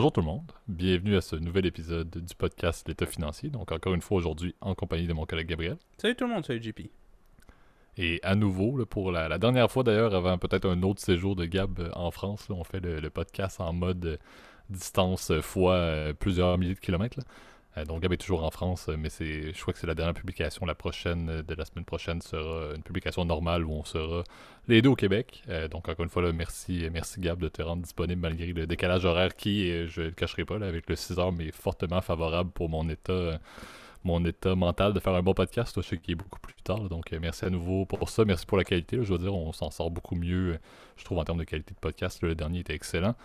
Bonjour tout le monde, bienvenue à ce nouvel épisode du podcast L'État financier. Donc encore une fois aujourd'hui en compagnie de mon collègue Gabriel. Salut tout le monde, salut JP. Et à nouveau, là, pour la dernière fois d'ailleurs, avant peut-être un autre séjour de Gab en France, là, on fait le podcast en mode distance fois plusieurs milliers de kilomètres. Là. Donc Gab est toujours en France, mais je crois que c'est la dernière publication. La prochaine de la semaine prochaine sera une publication normale où on sera les deux au Québec. Donc encore une fois, là, merci Gab de te rendre disponible malgré le décalage horaire qui, je ne le cacherai pas, là, avec le 6 heures, mais fortement favorable pour mon état mental de faire un bon podcast. Là, je sais qu'il est beaucoup plus tard. Là, donc merci à nouveau pour ça. Merci pour la qualité. Là, je veux dire, on s'en sort beaucoup mieux, je trouve, en termes de qualité de podcast. Là, le dernier était excellent.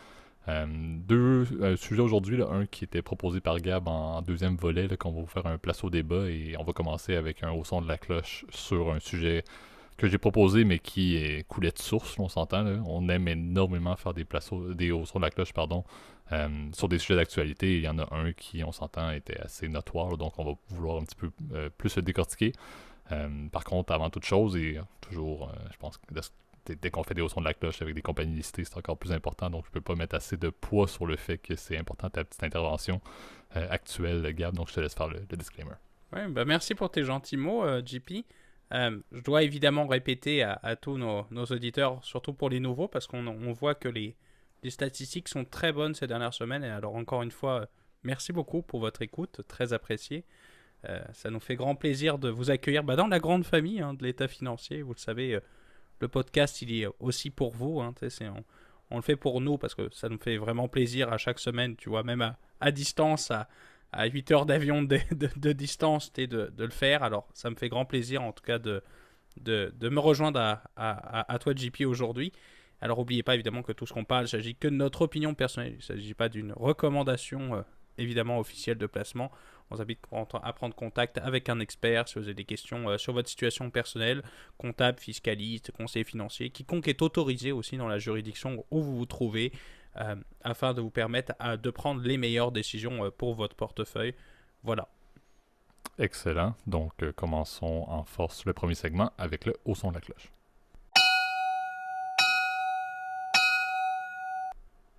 Deux sujets aujourd'hui, là, un qui était proposé par Gab en deuxième volet, là, qu'on va vous faire un place au débat et on va commencer avec un haut son de la cloche sur un sujet que j'ai proposé mais qui coulait de source, là, on s'entend. Là. On aime énormément faire des hauts sons de la cloche, pardon, sur des sujets d'actualité. Il y en a un qui, on s'entend, était assez notoire, là, donc on va vouloir un petit peu plus le décortiquer. Par contre, avant toute chose, et toujours, je pense que dès qu'on fait des hauts sons de la cloche avec des compagnies listées, c'est encore plus important. Donc, je peux pas mettre assez de poids sur le fait que c'est important ta petite intervention actuelle, Gab. Donc, je te laisse faire le disclaimer. Ouais, merci pour tes gentils mots, JP. Je dois évidemment répéter à tous nos auditeurs, surtout pour les nouveaux, parce qu'on voit que les statistiques sont très bonnes ces dernières semaines. Et alors, encore une fois, merci beaucoup pour votre écoute, très appréciée. Ça nous fait grand plaisir de vous accueillir dans la grande famille de l'État financier. Vous le savez, le podcast, il est aussi pour vous. On le fait pour nous parce que ça nous fait vraiment plaisir à chaque semaine, tu vois, même à distance, à 8 heures d'avion de distance, de le faire. Alors, ça me fait grand plaisir, en tout cas, de me rejoindre à toi, JP, aujourd'hui. Alors, n'oubliez pas, évidemment, que tout ce qu'on parle, il ne s'agit que de notre opinion personnelle. Il ne s'agit pas d'une recommandation, évidemment, officielle de placement. On vous invite à prendre contact avec un expert si vous avez des questions sur votre situation personnelle, comptable, fiscaliste, conseiller financier, quiconque est autorisé aussi dans la juridiction où vous vous trouvez, afin de vous permettre de prendre les meilleures décisions pour votre portefeuille. Voilà. Excellent. Donc, commençons en force le premier segment avec le haut son de la cloche.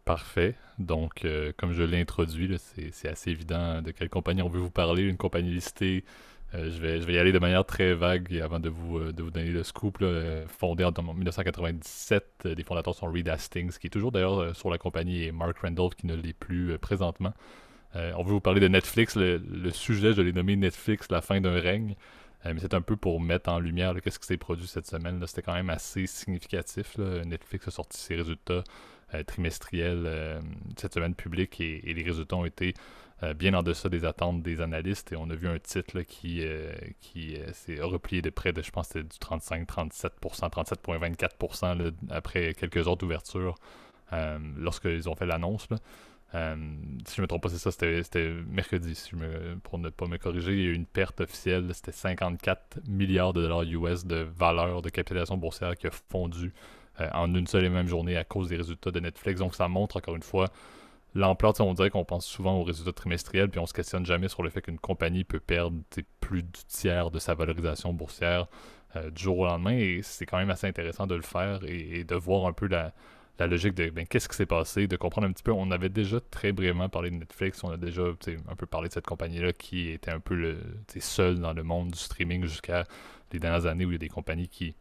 Parfait. Donc, comme je l'ai introduit, là, c'est assez évident de quelle compagnie on veut vous parler. Une compagnie listée. Je vais y aller de manière très vague avant de vous donner le scoop. Là, fondée en 1997, les fondateurs sont Reed Hastings, qui est toujours d'ailleurs sur la compagnie, et Mark Randolph, qui ne l'est plus présentement. On veut vous parler de Netflix. Le sujet, je l'ai nommé Netflix, la fin d'un règne. Mais c'est un peu pour mettre en lumière qu'est-ce qui s'est produit cette semaine. Là. C'était quand même assez significatif. Là. Netflix a sorti ses résultats trimestriels cette semaine publique et les résultats ont été bien en deçà des attentes des analystes. Et on a vu un titre là, qui s'est replié de près de, je pense, c'était du 35-37%, 37,24% là, après quelques heures d'ouverture lorsqu'ils ont fait l'annonce. Là. Si je me trompe pas, c'est ça, c'était mercredi, pour ne pas me corriger, il y a eu une perte officielle, c'était 54 milliards de dollars US de valeur de capitalisation boursière qui a fondu en une seule et même journée à cause des résultats de Netflix. Donc ça montre encore une fois l'ampleur. On dirait qu'on pense souvent aux résultats trimestriels, puis on se questionne jamais sur le fait qu'une compagnie peut perdre plus du tiers de sa valorisation boursière du jour au lendemain, et c'est quand même assez intéressant de le faire et de voir un peu la logique de qu'est-ce qui s'est passé, de comprendre un petit peu. On avait déjà très brièvement parlé de Netflix, on a déjà un peu parlé de cette compagnie-là qui était un peu seule dans le monde du streaming jusqu'à les dernières années où il y a des compagnies qui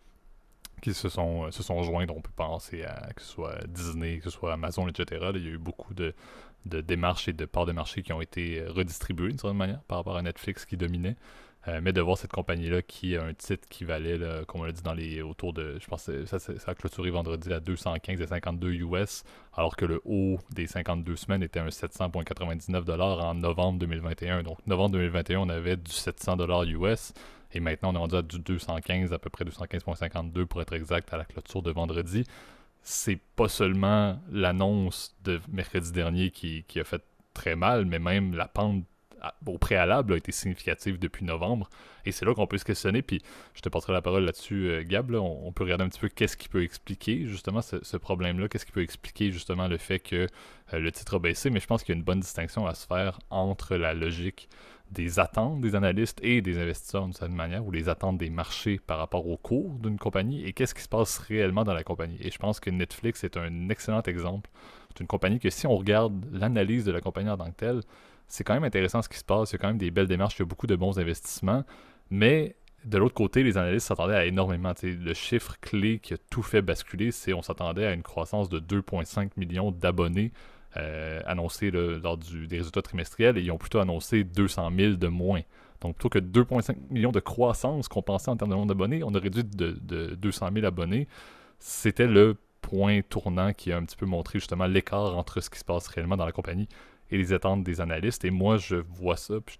se sont jointes. On peut penser à que ce soit Disney, que ce soit Amazon, etc. Là, il y a eu beaucoup de démarches et de parts de marché qui ont été redistribuées d'une certaine manière par rapport à Netflix qui dominait. Mais de voir cette compagnie-là qui a un titre qui valait, là, comme on l'a dit, autour de, je pense que ça a clôturé vendredi à 215 et 52 US, alors que le haut des 52 semaines était un 700,99$ en novembre 2021. Donc, novembre 2021, on avait du 700$ US, et maintenant, on est rendu à du 215, à peu près 215,52$ pour être exact, à la clôture de vendredi. C'est pas seulement l'annonce de mercredi dernier qui a fait très mal, mais même la pente au préalable a été significative depuis novembre. Et c'est là qu'on peut se questionner. Puis je te passerai la parole là-dessus, Gab. Là, on peut regarder un petit peu qu'est-ce qui peut expliquer justement ce problème-là. Qu'est-ce qui peut expliquer justement le fait que le titre a baissé. Mais je pense qu'il y a une bonne distinction à se faire entre la logique des attentes des analystes et des investisseurs d'une certaine manière, ou les attentes des marchés par rapport au cours d'une compagnie, et qu'est-ce qui se passe réellement dans la compagnie. Et je pense que Netflix est un excellent exemple d'une compagnie que si on regarde l'analyse de la compagnie en tant que telle, c'est quand même intéressant ce qui se passe, il y a quand même des belles démarches, il y a beaucoup de bons investissements, mais de l'autre côté, les analystes s'attendaient à énormément. Le chiffre clé qui a tout fait basculer, c'est on s'attendait à une croissance de 2,5 millions d'abonnés annoncés lors des résultats trimestriels, et ils ont plutôt annoncé 200 000 de moins. Donc plutôt que 2,5 millions de croissance qu'on pensait en termes de nombre d'abonnés, on a réduit de 200 000 abonnés. C'était le point tournant qui a un petit peu montré justement l'écart entre ce qui se passe réellement dans la compagnie et les attentes des analystes. Et moi, je vois ça, puis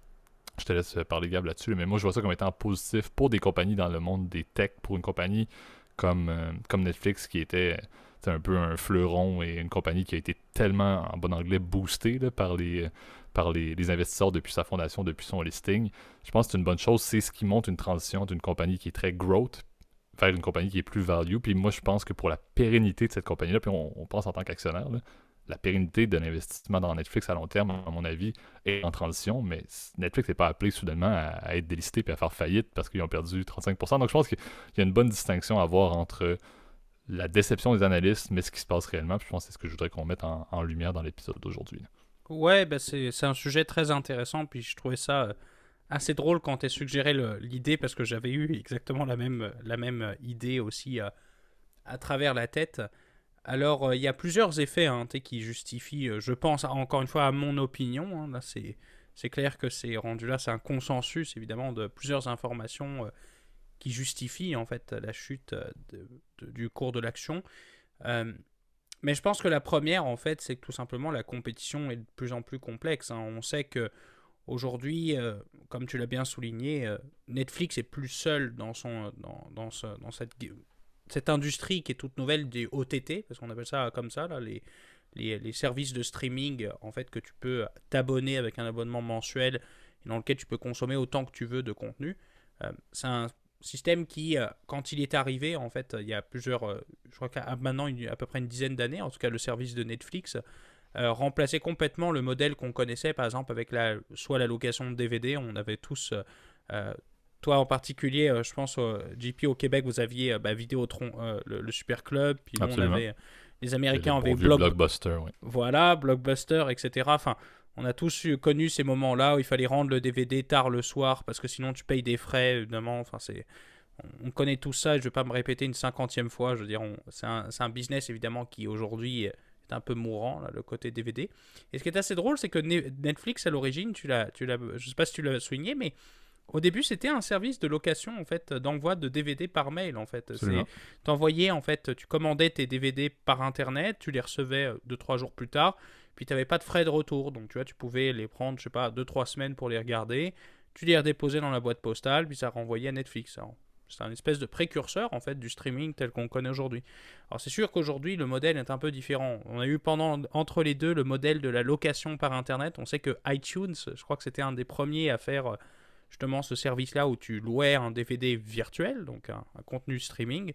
je te laisse parler, Gab, là-dessus, mais moi, je vois ça comme étant positif pour des compagnies dans le monde des techs, pour une compagnie comme Netflix qui était un peu un fleuron et une compagnie qui a été tellement, en bon anglais, boostée là, par les investisseurs depuis sa fondation, depuis son listing. Je pense que c'est une bonne chose. C'est ce qui montre une transition d'une compagnie qui est très growth vers une compagnie qui est plus value. Puis moi, je pense que pour la pérennité de cette compagnie-là, puis on pense en tant qu'actionnaire, là, la pérennité de l'investissement dans Netflix à long terme, à mon avis, est en transition, mais Netflix n'est pas appelé soudainement à être délisté et à faire faillite parce qu'ils ont perdu 35%. Donc je pense qu'il y a une bonne distinction à voir entre la déception des analystes, mais ce qui se passe réellement. Puis je pense que c'est ce que je voudrais qu'on mette en lumière dans l'épisode d'aujourd'hui. Ouais, bah c'est un sujet très intéressant, puis je trouvais ça assez drôle quand tu as suggéré l'idée, parce que j'avais eu exactement la même idée aussi à travers la tête. Alors, il y a plusieurs effets qui justifient, je pense, encore une fois, à mon opinion. Là, c'est clair que c'est rendu là, c'est un consensus, évidemment, de plusieurs informations qui justifient, en fait, la chute du cours de l'action. Mais je pense que la première, en fait, c'est que tout simplement, la compétition est de plus en plus complexe. On sait que aujourd'hui, comme tu l'as bien souligné, Netflix est plus seul dans cette industrie qui est toute nouvelle des OTT, parce qu'on appelle ça comme ça, là, les services de streaming, en fait, que tu peux t'abonner avec un abonnement mensuel et dans lequel tu peux consommer autant que tu veux de contenu. C'est un système qui, quand il est arrivé, en fait, il y a plusieurs, je crois qu'à maintenant, à peu près une dizaine d'années, en tout cas le service de Netflix, remplaçait complètement le modèle qu'on connaissait, par exemple, avec soit la location de DVD, on avait tous... toi en particulier, je pense, JP au Québec, vous aviez Vidéotron, le Super Club, puis nous, on avait, les Américains avaient Blockbuster, oui. Voilà, Blockbuster, etc. Enfin, on a tous connu ces moments-là où il fallait rendre le DVD tard le soir, parce que sinon tu payes des frais, évidemment. Enfin, on connaît tout ça, et je ne vais pas me répéter une 50e fois. Je veux dire, c'est un business, évidemment, qui aujourd'hui est un peu mourant, là, le côté DVD. Et ce qui est assez drôle, c'est que Netflix, à l'origine, je ne sais pas si tu l'as souligné, mais au début, c'était un service de location, en fait, d'envoi de DVD par mail, en fait. T'envoyais, en fait, tu commandais tes DVD par Internet, tu les recevais 2-3 jours plus tard, puis tu n'avais pas de frais de retour. Donc, tu vois, tu pouvais les prendre, je sais pas, 2-3 semaines pour les regarder, tu les redéposais dans la boîte postale, puis ça renvoyait à Netflix. Alors, c'est un espèce de précurseur, en fait, du streaming tel qu'on le connaît aujourd'hui. Alors, c'est sûr qu'aujourd'hui, le modèle est un peu différent. On a eu entre les deux le modèle de la location par Internet. On sait que iTunes, je crois que c'était un des premiers à faire... justement ce service-là où tu louais un DVD virtuel, donc un contenu streaming,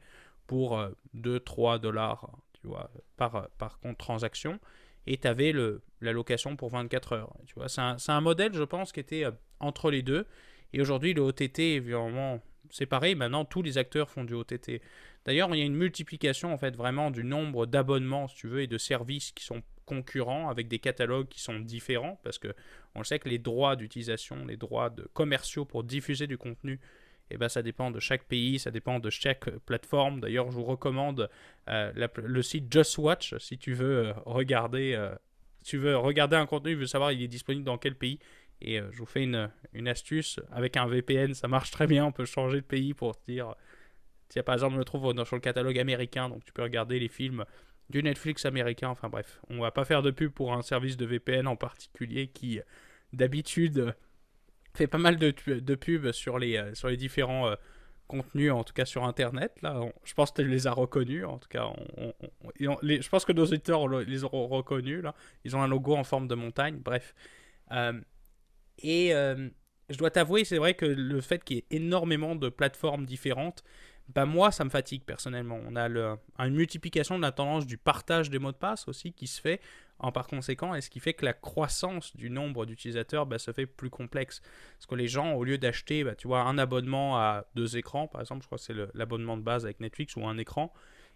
pour 2-3 dollars, tu vois, par contre transaction, et tu avais la location pour 24 heures. Tu vois, c'est un modèle, je pense, qui était entre les deux, et aujourd'hui, le OTT est vraiment séparé. Maintenant, tous les acteurs font du OTT. D'ailleurs, il y a une multiplication, en fait, vraiment du nombre d'abonnements, si tu veux, et de services qui sont concurrents, avec des catalogues qui sont différents, parce que on sait que les droits d'utilisation, les droits commerciaux pour diffuser du contenu, eh ben, ça dépend de chaque pays, ça dépend de chaque plateforme. D'ailleurs, je vous recommande le site Just Watch si tu veux regarder un contenu, tu veux savoir il est disponible dans quel pays. Et je vous fais une astuce. Avec un VPN, ça marche très bien. On peut changer de pays pour te dire... Si par exemple, on le trouve sur le catalogue américain, donc tu peux regarder les films du Netflix américain. Enfin bref, on va pas faire de pub pour un service de VPN en particulier qui, d'habitude, fait pas mal de pubs sur les différents contenus, en tout cas sur Internet. Là, je pense que tu les as reconnus. En tout cas, je pense que nos auditeurs les auront reconnus. Là. Ils ont un logo en forme de montagne. Bref. Et je dois t'avouer, c'est vrai que le fait qu'il y ait énormément de plateformes différentes, bah moi, ça me fatigue personnellement. On a une multiplication de la tendance du partage des mots de passe aussi qui se fait par conséquent, et ce qui fait que la croissance du nombre d'utilisateurs bah, se fait plus complexe. Parce que les gens, au lieu d'acheter, bah, tu vois, un abonnement à 2 écrans, par exemple, je crois que c'est l'abonnement de base avec Netflix ou un écran,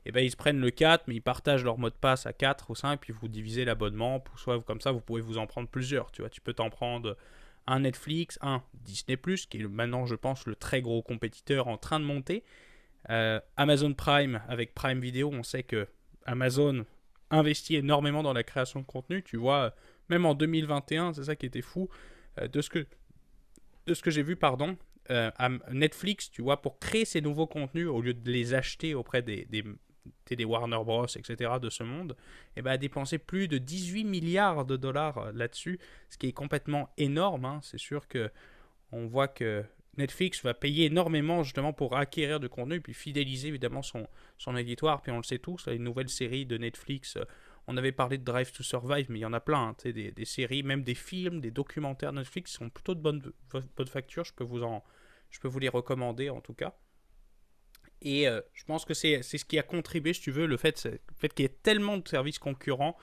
et ben ils se prennent le 4, mais ils partagent leur mot de passe à 4 ou 5, puis vous divisez l'abonnement, soit comme ça, vous pouvez vous en prendre plusieurs, tu vois. Tu peux t'en prendre un Netflix, un Disney+, qui est maintenant, je pense, le très gros compétiteur en train de monter. Amazon Prime, avec Prime Video, on sait que Amazon investit énormément dans la création de contenu. Tu vois, même en 2021, c'est ça qui était fou, de ce que j'ai vu, pardon, à Netflix, tu vois, pour créer ces nouveaux contenus, au lieu de les acheter auprès des Warner Bros, etc., de ce monde, et ben, a dépensé plus de 18 milliards de dollars là-dessus, ce qui est complètement énorme. Hein. C'est sûr que on voit que Netflix va payer énormément justement pour acquérir du contenu et puis fidéliser évidemment son éditoire. Puis on le sait tous, les nouvelles séries de Netflix, on avait parlé de Drive to Survive, mais il y en a plein, hein, des séries, même des films, des documentaires Netflix qui sont plutôt de bonne facture. Je peux vous les recommander en tout cas. Et je pense que c'est ce qui a contribué, si tu veux, le fait qu'il y ait tellement de services concurrents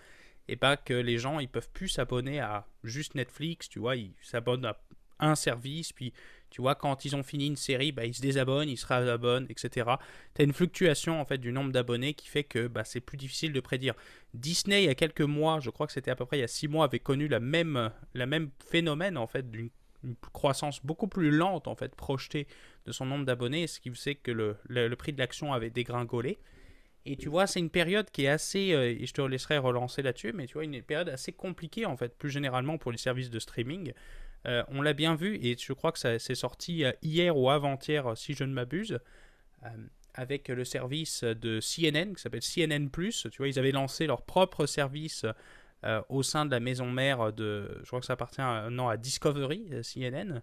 et pas que les gens ils peuvent plus s'abonner à juste Netflix, tu vois, ils s'abonnent à un service, puis tu vois, quand ils ont fini une série, bah, ils se désabonnent, ils se réabonnent, etc. Tu as une fluctuation en fait du nombre d'abonnés qui fait que bah, c'est plus difficile de prédire. Disney, il y a quelques mois, je crois que c'était à peu près il y a 6 mois, avait connu la même phénomène en fait d'une une croissance beaucoup plus lente en fait projetée de son nombre d'abonnés, ce qui fait que le prix de l'action avait dégringolé. Et tu vois, c'est une période qui est assez, et je te laisserai relancer là-dessus, mais tu vois, une période assez compliquée en fait, plus généralement pour les services de streaming. On l'a bien vu, et je crois que ça c'est sorti hier ou avant-hier, si je ne m'abuse, euh, avec le service de CNN qui s'appelle CNN+. Tu vois, ils avaient lancé leur propre service au sein de la maison mère de, je crois que ça appartient non, à Discovery, CNN.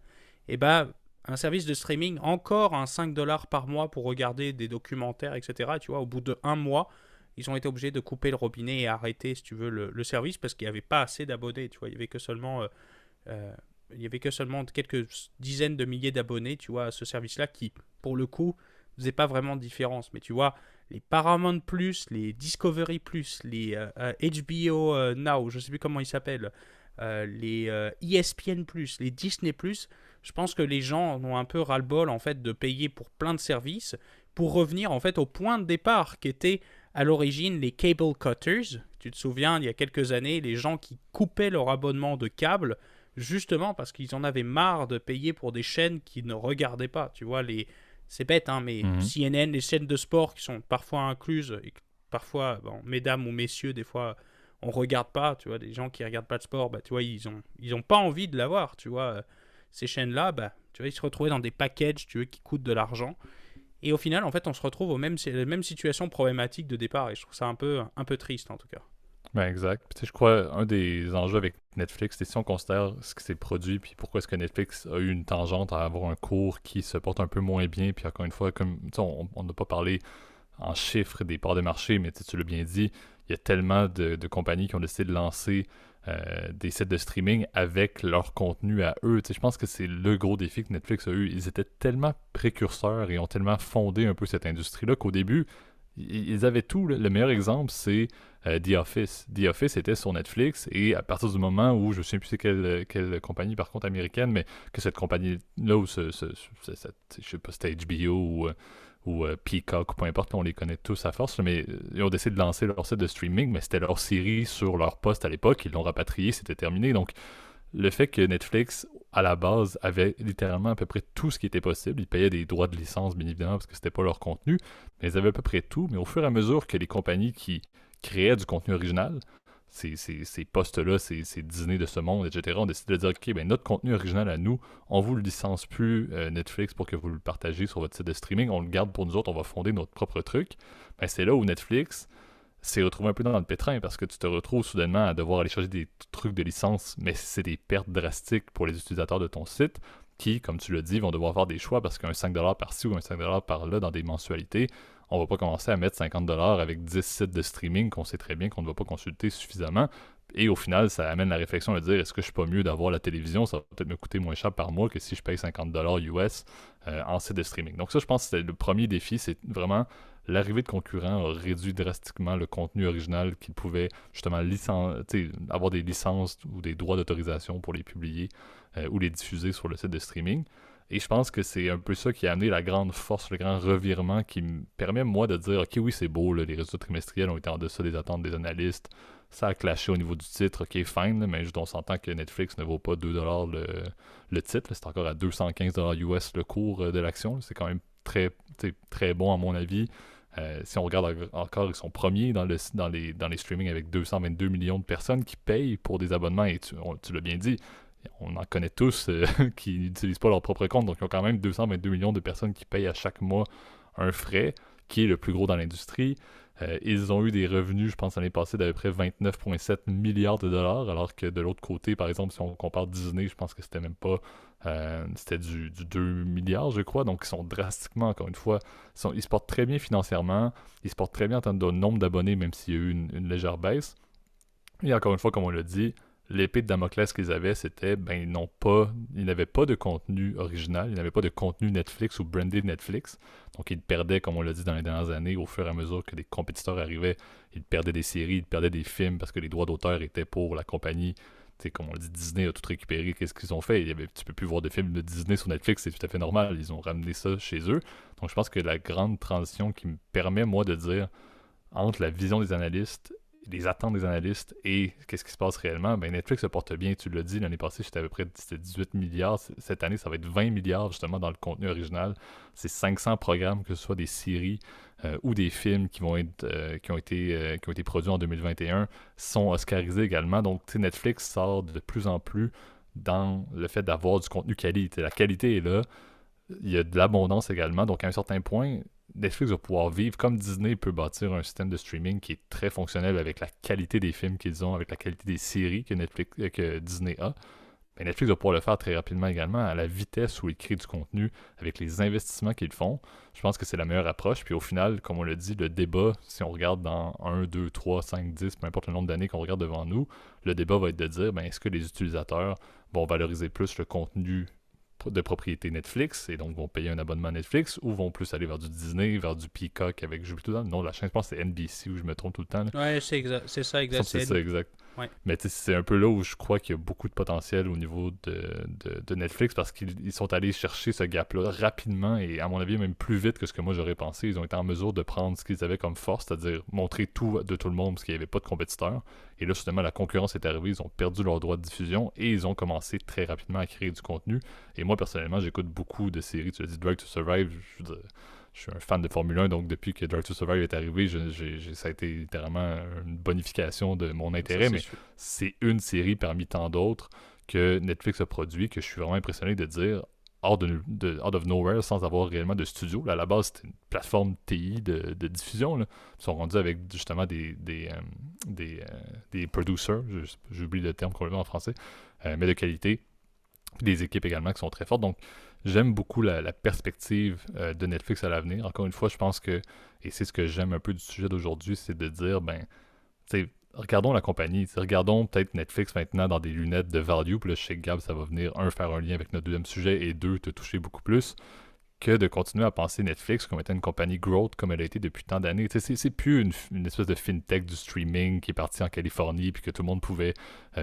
Et bah, un service de streaming, encore un 5 dollars par mois pour regarder des documentaires, etc. Tu vois, au bout de un mois, ils ont été obligés de couper le robinet et arrêter, si tu veux, le service parce qu'il n'y avait pas assez d'abonnés. Tu vois, euh, il y avait que seulement quelques dizaines de milliers d'abonnés, tu vois, à ce service-là qui, pour le coup, ne faisait pas vraiment de différence. Mais tu vois, les Paramount+, les Discovery+, les HBO Now, je ne sais plus comment ils s'appellent, les ESPN+, les Disney+, je pense que les gens ont un peu ras-le-bol en fait de payer pour plein de services pour revenir en fait au point de départ qui était à l'origine les cable cutters. Tu te souviens, il y a quelques années, les gens qui coupaient leur abonnement de câble justement parce qu'ils en avaient marre de payer pour des chaînes qu'ils ne regardaient pas. Tu vois, c'est bête, hein, mais Mhm. CNN, les chaînes de sport qui sont parfois incluses, et parfois, bon, mesdames ou messieurs, des fois, on regarde pas, tu vois, des gens qui regardent pas de sport, bah, tu vois, ils ont pas envie de l'avoir, tu vois. Ces chaînes-là, bah, tu vois, ils se retrouvaient dans des packages, tu vois, qui coûtent de l'argent. Et au final, en fait, on se retrouve la même situation problématique de départ, et je trouve ça un peu triste, en tout cas. Ben exact. Puis, tu sais, je crois un des enjeux avec Netflix, c'est si on considère ce qui s'est produit, puis pourquoi est-ce que Netflix a eu une tangente à avoir un cours qui se porte un peu moins bien, puis encore une fois, comme tu sais, on n'a pas parlé en chiffres des parts de marché, mais tu l'as bien dit, il y a tellement de compagnies qui ont décidé de lancer des sites de streaming avec leur contenu à eux. Tu sais, je pense que c'est le gros défi que Netflix a eu. Ils étaient tellement précurseurs et ont tellement fondé un peu cette industrie-là qu'au début, ils avaient tout. Là. Le meilleur exemple, c'est The Office. The Office était sur Netflix et à partir du moment où, je ne sais plus c'est quelle compagnie par contre américaine, mais que cette compagnie-là, ou je sais pas, c'était HBO ou Peacock, ou peu importe, là, on les connaît tous à force, là, mais ils ont décidé de lancer leur site de streaming, mais c'était leur série sur leur poste à l'époque, ils l'ont rapatrié, c'était terminé. Donc le fait que Netflix, à la base, avait littéralement à peu près tout ce qui était possible. Ils payaient des droits de licence, bien évidemment, parce que c'était pas leur contenu, mais ils avaient à peu près tout. Mais au fur et à mesure que les compagnies qui créaient du contenu original, ces postes-là, ces Disney de ce monde, etc., ont décidé de dire, OK, ben notre contenu original à nous, on vous le licence plus Netflix pour que vous le partagez sur votre site de streaming, on le garde pour nous autres, on va fonder notre propre truc. Ben, c'est là où Netflix s'est retrouvé un peu dans le pétrin parce que tu te retrouves soudainement à devoir aller chercher des trucs de licence, mais c'est des pertes drastiques pour les utilisateurs de ton site qui, comme tu l'as dit, vont devoir faire des choix parce qu'un 5$ par-ci ou un 5$ par-là dans des mensualités, on va pas commencer à mettre 50$ avec 10 sites de streaming qu'on sait très bien qu'on ne va pas consulter suffisamment Et au final, ça amène la réflexion de dire, est-ce que je suis pas mieux d'avoir la télévision? Ça va peut-être me coûter moins cher par mois que si je paye 50$ US en site de streaming. Donc ça, je pense que c'était le premier défi, c'est vraiment l'arrivée de concurrents a réduit drastiquement le contenu original qu'ils pouvaient justement avoir des licences ou des droits d'autorisation pour les publier ou les diffuser sur le site de streaming. Et je pense que c'est un peu ça qui a amené la grande force, le grand revirement qui me permet, moi, de dire, ok, oui, c'est beau, là, les résultats trimestriels ont été en deçà des attentes des analystes, ça a clashé au niveau du titre, ok, fine, là, mais on s'entend que Netflix ne vaut pas 2$ le titre, là, c'est encore à 215$ US le cours de l'action, là, c'est quand même très bon à mon avis. Si on regarde encore, ils sont premiers dans les streamings avec 222 millions de personnes qui payent pour des abonnements, et tu l'as bien dit, on en connaît tous qui n'utilisent pas leur propre compte, donc ils ont quand même 222 millions de personnes qui payent à chaque mois un frais, qui est le plus gros dans l'industrie. Ils ont eu des revenus, je pense, l'année passée d'à peu près 29,7 milliards de dollars, alors que de l'autre côté, par exemple, si on compare Disney, je pense que c'était même pas... c'était du 2 milliards, je crois, donc ils sont drastiquement, encore une fois, ils se portent très bien financièrement, ils se portent très bien en termes de nombre d'abonnés, même s'il y a eu une légère baisse. Et encore une fois, comme on l'a dit, l'épée de Damoclès qu'ils avaient, c'était, ils n'avaient pas de contenu original, ils n'avaient pas de contenu Netflix ou branded Netflix. Donc ils perdaient, comme on l'a dit dans les dernières années, au fur et à mesure que des compétiteurs arrivaient, ils perdaient des séries, ils perdaient des films parce que les droits d'auteur étaient pour la compagnie. Tu sais, comme on l'a dit, Disney a tout récupéré. Qu'est-ce qu'ils ont fait? Tu peux plus voir de films de Disney sur Netflix, c'est tout à fait normal. Ils ont ramené ça chez eux. Donc je pense que la grande transition qui me permet, moi, de dire entre la vision des analystes, les attentes des analystes et qu'est-ce qui se passe réellement, ben Netflix se porte bien, tu l'as dit, l'année passée, c'était à peu près 18 milliards. Cette année, ça va être 20 milliards justement dans le contenu original. C'est 500 programmes, que ce soit des séries ou des films qui ont été produits en 2021, sont oscarisés également. Donc, Netflix sort de plus en plus dans le fait d'avoir du contenu qualité. La qualité est là. Il y a de l'abondance également. Donc, à un certain point, Netflix va pouvoir vivre comme Disney peut bâtir un système de streaming qui est très fonctionnel avec la qualité des films qu'ils ont, avec la qualité des séries que Disney a. Mais Netflix va pouvoir le faire très rapidement également à la vitesse où ils créent du contenu, avec les investissements qu'ils font. Je pense que c'est la meilleure approche. Puis au final, comme on l'a dit, le débat, si on regarde dans 1, 2, 3, 5, 10, peu importe le nombre d'années qu'on regarde devant nous, le débat va être de dire, est-ce que les utilisateurs vont valoriser plus le contenu de propriété Netflix et donc vont payer un abonnement Netflix ou vont plus aller vers du Disney, vers du Peacock avec j'oublie tout le temps le nom de la chaîne, je pense que c'est NBC où je me trompe tout le temps. Là. Ouais, c'est ça exact. C'est ça exact. Ouais. Mais c'est un peu là où je crois qu'il y a beaucoup de potentiel au niveau de Netflix parce qu'ils sont allés chercher ce gap-là rapidement et à mon avis même plus vite que ce que moi j'aurais pensé. Ils ont été en mesure de prendre ce qu'ils avaient comme force, c'est-à-dire montrer tout de tout le monde parce qu'il n'y avait pas de compétiteurs. Et là, justement, la concurrence est arrivée, ils ont perdu leur droit de diffusion et ils ont commencé très rapidement à créer du contenu. Et moi, personnellement, j'écoute beaucoup de séries. Tu l'as dit, Drive to Survive, je suis un fan de Formule 1, donc depuis que Drive to Survive est arrivé, ça a été littéralement une bonification de mon intérêt, mais c'est une série parmi tant d'autres que Netflix a produit que je suis vraiment impressionné de dire out of nowhere, sans avoir réellement de studio. Là, à la base, c'était une plateforme TI de diffusion. Là. Ils sont rendus avec justement des producers, j'oublie le terme complètement en français, mais de qualité. Des équipes également qui sont très fortes. Donc, j'aime beaucoup la perspective de Netflix à l'avenir. Encore une fois, je pense que, et c'est ce que j'aime un peu du sujet d'aujourd'hui, c'est de dire, regardons la compagnie, regardons peut-être Netflix maintenant dans des lunettes de value, puis là, chez Gab, ça va venir, faire un lien avec notre deuxième sujet, et deux, te toucher beaucoup plus, que de continuer à penser Netflix comme étant une compagnie growth comme elle a été depuis tant d'années. C'est plus une espèce de fintech du streaming qui est partie en Californie puis que tout le monde pouvait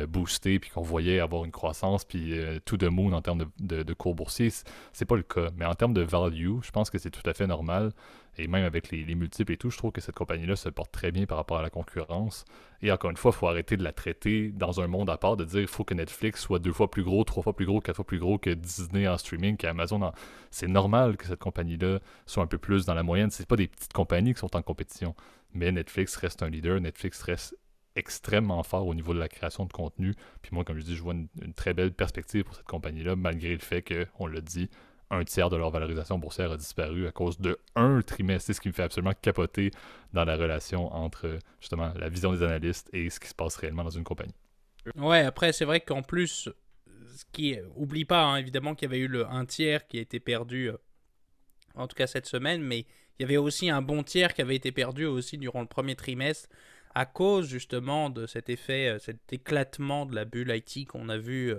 booster puis qu'on voyait avoir une croissance puis tout de moon en termes de cours boursiers. C'est pas le cas. Mais en termes de value, je pense que c'est tout à fait normal. Et même avec les multiples et tout, je trouve que cette compagnie-là se porte très bien par rapport à la concurrence. Et encore une fois, il faut arrêter de la traiter dans un monde à part, de dire qu'il faut que Netflix soit 2 fois plus gros, 3 fois plus gros, 4 fois plus gros que Disney en streaming, qu'Amazon. C'est normal que cette compagnie-là soit un peu plus dans la moyenne. C'est pas des petites compagnies qui sont en compétition. Mais Netflix reste un leader. Netflix reste extrêmement fort au niveau de la création de contenu. Puis moi, comme je dis, je vois une très belle perspective pour cette compagnie-là, malgré le fait que, on l'a dit, un tiers de leur valorisation boursière a disparu à cause de un trimestre. C'est ce qui me fait absolument capoter dans la relation entre, justement, la vision des analystes et ce qui se passe réellement dans une compagnie. Ouais, après, c'est vrai qu'en plus, oublie pas, évidemment, qu'il y avait eu un tiers qui a été perdu, en tout cas cette semaine, mais il y avait aussi un bon tiers qui avait été perdu aussi durant le premier trimestre à cause justement de cet effet, cet éclatement de la bulle IT qu'on a vu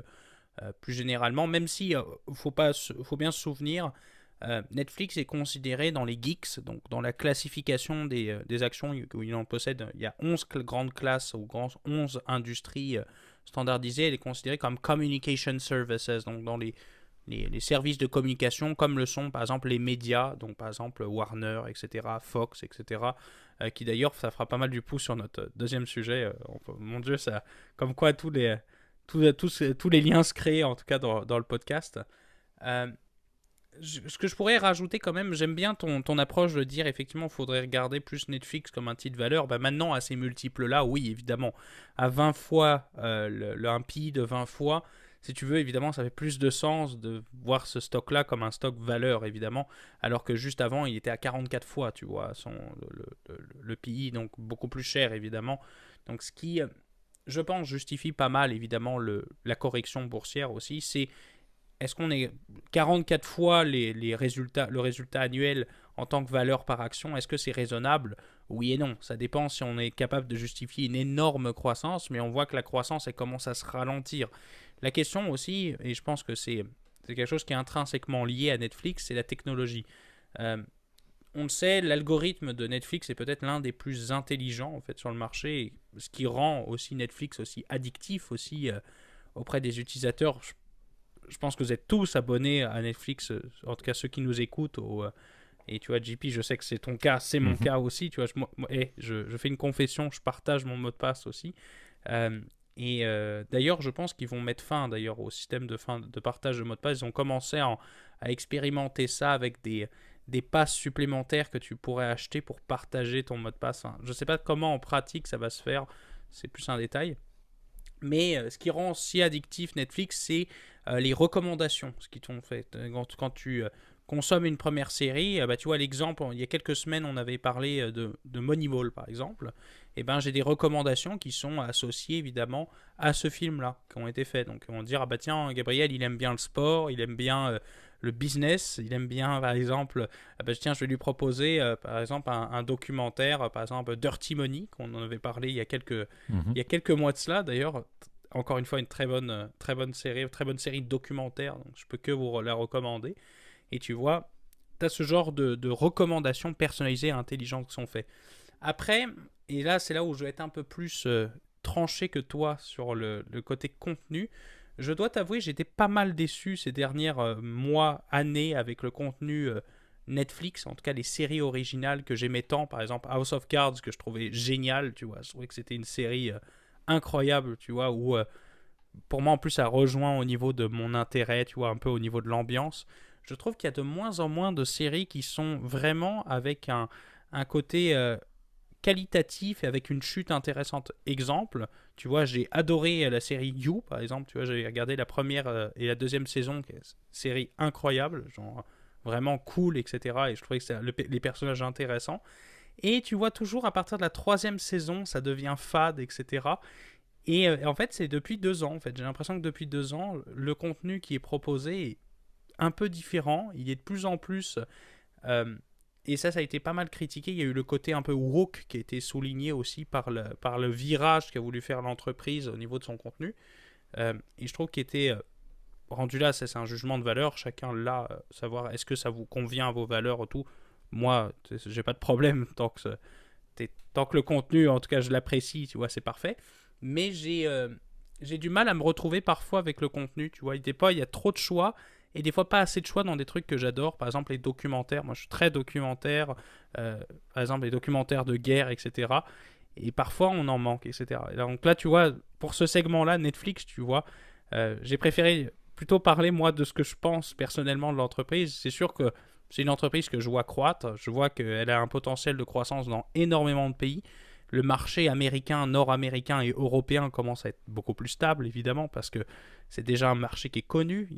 plus généralement, même si faut bien se souvenir, Netflix est considéré dans les geeks, donc dans la classification des actions où il en possède, il y a 11 grandes classes ou 11 industries standardisées, elle est considérée comme Communication Services, donc dans les services de communication comme le sont par exemple les médias, donc par exemple Warner, etc., Fox, etc., qui d'ailleurs, ça fera pas mal du pouce sur notre deuxième sujet. Mon Dieu, ça, comme quoi tous les liens se créent, en tout cas dans le podcast. Euh, Ce que je pourrais rajouter quand même, j'aime bien ton approche de dire effectivement il faudrait regarder plus Netflix comme un titre valeur. Bah maintenant, à ces multiples-là, oui, évidemment, à 20 fois un PI de 20 fois, si tu veux, évidemment, ça fait plus de sens de voir ce stock-là comme un stock valeur, évidemment, alors que juste avant, il était à 44 fois, tu vois, le PI, donc beaucoup plus cher, évidemment. Donc ce qui, je pense, justifie pas mal, évidemment, la correction boursière aussi, c'est est-ce qu'on est 44 fois les résultats, le résultat annuel en tant que valeur par action? Est-ce que c'est raisonnable? Oui et non. Ça dépend si on est capable de justifier une énorme croissance, mais on voit que la croissance elle commence à se ralentir. La question aussi, et je pense que c'est quelque chose qui est intrinsèquement lié à Netflix, c'est la technologie. Euh, on le sait, l'algorithme de Netflix est peut-être l'un des plus intelligents en fait sur le marché, ce qui rend aussi Netflix aussi addictif aussi auprès des utilisateurs. Je pense que vous êtes tous abonnés à Netflix, en tout cas ceux qui nous écoutent. Et tu vois, JP, je sais que c'est ton cas, c'est mon cas aussi. Tu vois, je fais une confession, je partage mon mot de passe aussi. D'ailleurs, je pense qu'ils vont mettre fin d'ailleurs au système de partage de mot de passe. Ils ont commencé à expérimenter ça avec des passes supplémentaires que tu pourrais acheter pour partager ton mot de passe. Enfin, je ne sais pas comment en pratique ça va se faire, c'est plus un détail. Mais ce qui rend si addictif Netflix, c'est les recommandations, ce qu'ils t'ont fait. Quand tu consommes une première série, bah, tu vois l'exemple, il y a quelques semaines, on avait parlé de Moneyball, par exemple. Et ben, j'ai des recommandations qui sont associées, évidemment, à ce film-là, qui ont été faites. Donc, on va dire, ah bah tiens, Gabriel, il aime bien le sport, il aime bien le business, il aime bien, par exemple, ah bah, tiens, je vais lui proposer, par exemple, un documentaire, par exemple, Dirty Money, qu'on en avait parlé il y a quelques mois de cela, d'ailleurs. Encore une fois, une très bonne série de documentaires, donc je peux que vous la recommander. Et tu vois, tu as ce genre de recommandations personnalisées et intelligentes qui sont faites. Après, et là, c'est là où je vais être un peu plus tranché que toi sur le côté contenu. Je dois t'avouer, j'étais pas mal déçu ces dernières mois, années avec le contenu Netflix, en tout cas les séries originales que j'aimais tant. Par exemple, House of Cards, que je trouvais génial, tu vois. Je trouvais que c'était une série incroyable, tu vois, où pour moi, en plus, ça rejoint au niveau de mon intérêt, tu vois, un peu au niveau de l'ambiance. Je trouve qu'il y a de moins en moins de séries qui sont vraiment avec un côté qualitatif et avec une chute intéressante. Exemple, tu vois, j'ai adoré la série You, par exemple. Tu vois, j'ai regardé la première et la deuxième saison, qui est une série incroyable, genre vraiment cool, etc. Et je trouvais que les personnages intéressants. Et tu vois, toujours à partir de la troisième saison, ça devient fade, etc. Et en fait, c'est depuis 2 ans. En fait, j'ai l'impression que depuis 2 ans, le contenu qui est proposé est un peu différent. Il est de plus en plus. euh, et ça a été pas mal critiqué. Il y a eu le côté un peu woke qui a été souligné aussi par le virage qu'a voulu faire l'entreprise au niveau de son contenu. Et je trouve qu'il était rendu là, ça, c'est un jugement de valeur. Chacun là, savoir est-ce que ça vous convient à vos valeurs ou tout. Moi, j'ai pas de problème tant que le contenu, en tout cas, je l'apprécie, tu vois, c'est parfait. Mais j'ai du mal à me retrouver parfois avec le contenu, tu vois. Des fois, il y a trop de choix et des fois pas assez de choix dans des trucs que j'adore. Par exemple, les documentaires. Moi, je suis très documentaire. Par exemple, les documentaires de guerre, etc. Et parfois, on en manque, etc. Et donc là, tu vois, pour ce segment-là, Netflix, tu vois, j'ai préféré plutôt parler, moi, de ce que je pense personnellement de l'entreprise. C'est sûr que c'est une entreprise que je vois croître. Je vois qu'elle a un potentiel de croissance dans énormément de pays. Le marché américain, nord-américain et européen commence à être beaucoup plus stable, évidemment, parce que c'est déjà un marché qui est connu.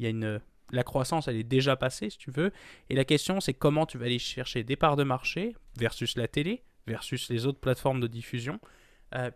La croissance, elle est déjà passée, si tu veux. Et la question, c'est comment tu vas aller chercher des parts de marché versus la télé, versus les autres plateformes de diffusion.